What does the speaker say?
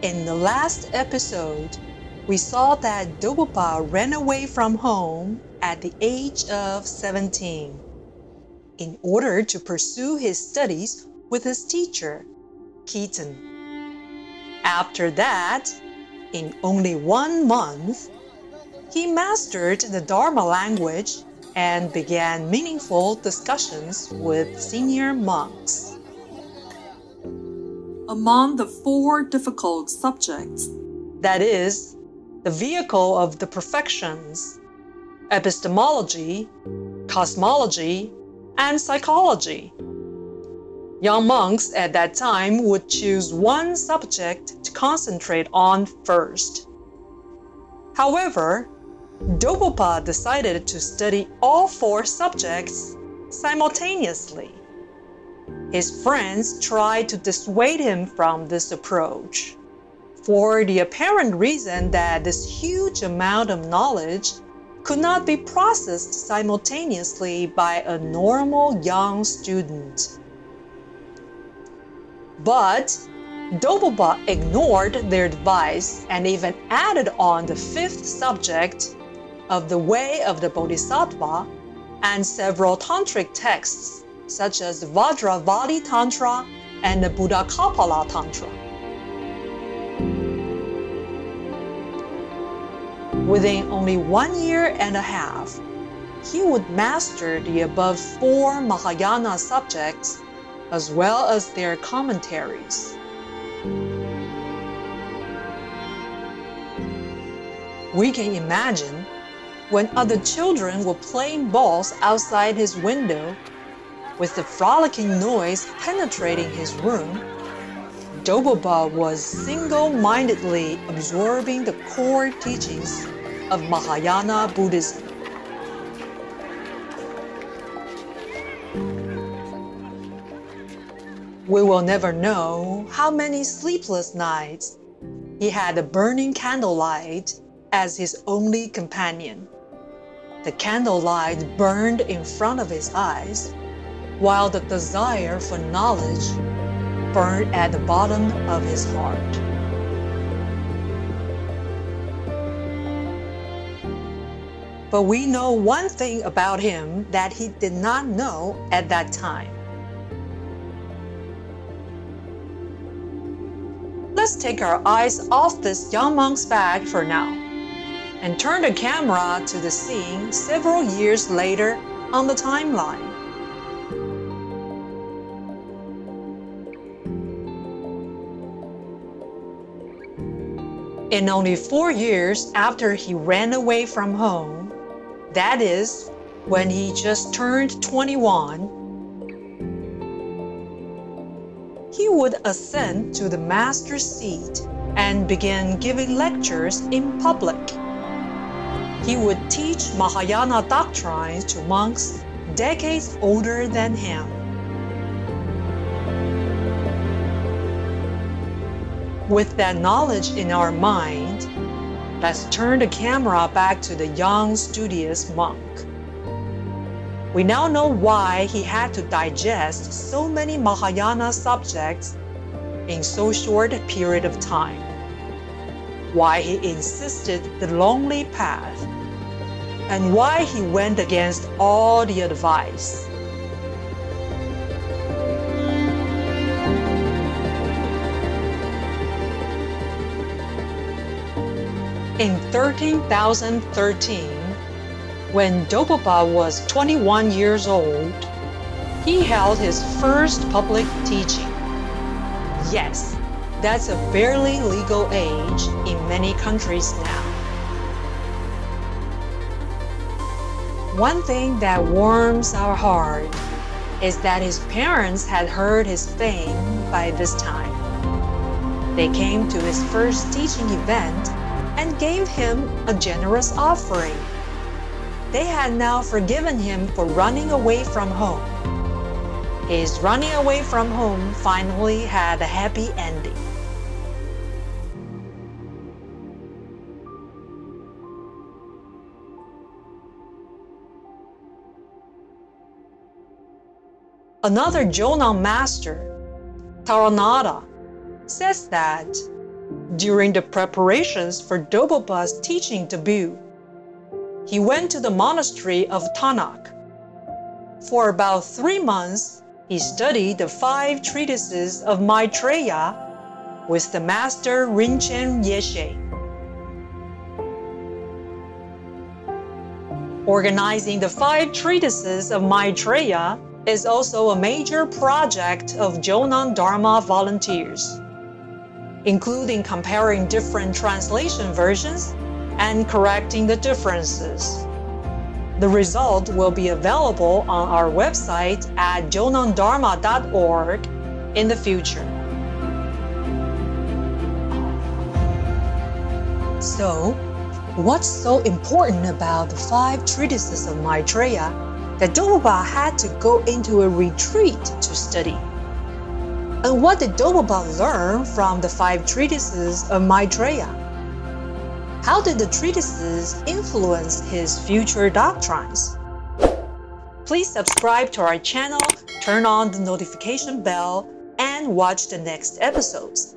In the last episode, we saw that Dolpopa ran away from home at the age of 17 in order to pursue his studies with his teacher, Keaton. After that, in only 1 month, he mastered the Dharma language and began meaningful discussions with senior monks. Among the 4 difficult subjects, that is, the vehicle of the perfections, epistemology, cosmology, and psychology, young monks at that time would choose one subject to concentrate on first. However, Dolpopa decided to study all 4 subjects simultaneously. His friends tried to dissuade him from this approach, for the apparent reason that this huge amount of knowledge could not be processed simultaneously by a normal young student. But Dolpopa ignored their advice and even added on the 5th subject of the Way of the Bodhisattva and several tantric texts such as Vajravadi Tantra and the Buddha-Kapala Tantra. Within only 1 year and a half, he would master the above 4 Mahayana subjects as well as their commentaries. We can imagine when other children were playing balls outside his window, with the frolicking noise penetrating his room, Dolpopa was single-mindedly absorbing the core teachings of Mahayana Buddhism. We will never know how many sleepless nights he had a burning candlelight as his only companion. The candlelight burned in front of his eyes, while the desire for knowledge burned at the bottom of his heart. But we know one thing about him that he did not know at that time. Let's take our eyes off this young monk's bag for now, and turn the camera to the scene several years later on the timeline. In only 4 years after he ran away from home, that is, when he just turned 21, he would ascend to the master's seat and begin giving lectures in public. He would teach Mahayana doctrines to monks decades older than him. With that knowledge in our mind, let's turn the camera back to the young, studious monk. We now know why he had to digest so many Mahayana subjects in so short a period of time, why he insisted the lonely path, and why he went against all the advice. In 13,013, when Dolpopa was 21 years old, he held his first public teaching. Yes, that's a barely legal age in many countries now. One thing that warms our heart is that his parents had heard his fame by this time. They came to his first teaching event and gave him a generous offering. They had now forgiven him for running away from home. His running away from home finally had a happy ending. Another Jonang master, Taranada, says that during the preparations for Dolpopa's teaching debut, he went to the monastery of Tanak. For about 3 months, he studied the 5 treatises of Maitreya with the master Rinchen Yeshe. Organizing the 5 treatises of Maitreya is also a major project of Jonang Dharma volunteers, including comparing different translation versions and correcting the differences. The result will be available on our website at jonangdharma.org in the future. So, what's so important about the 5 treatises of Maitreya that Dolpopa had to go into a retreat to study? And what did Dolpopa learn from the 5 treatises of Maitreya? How did the treatises influence his future doctrines? Please subscribe to our channel, turn on the notification bell, and watch the next episodes.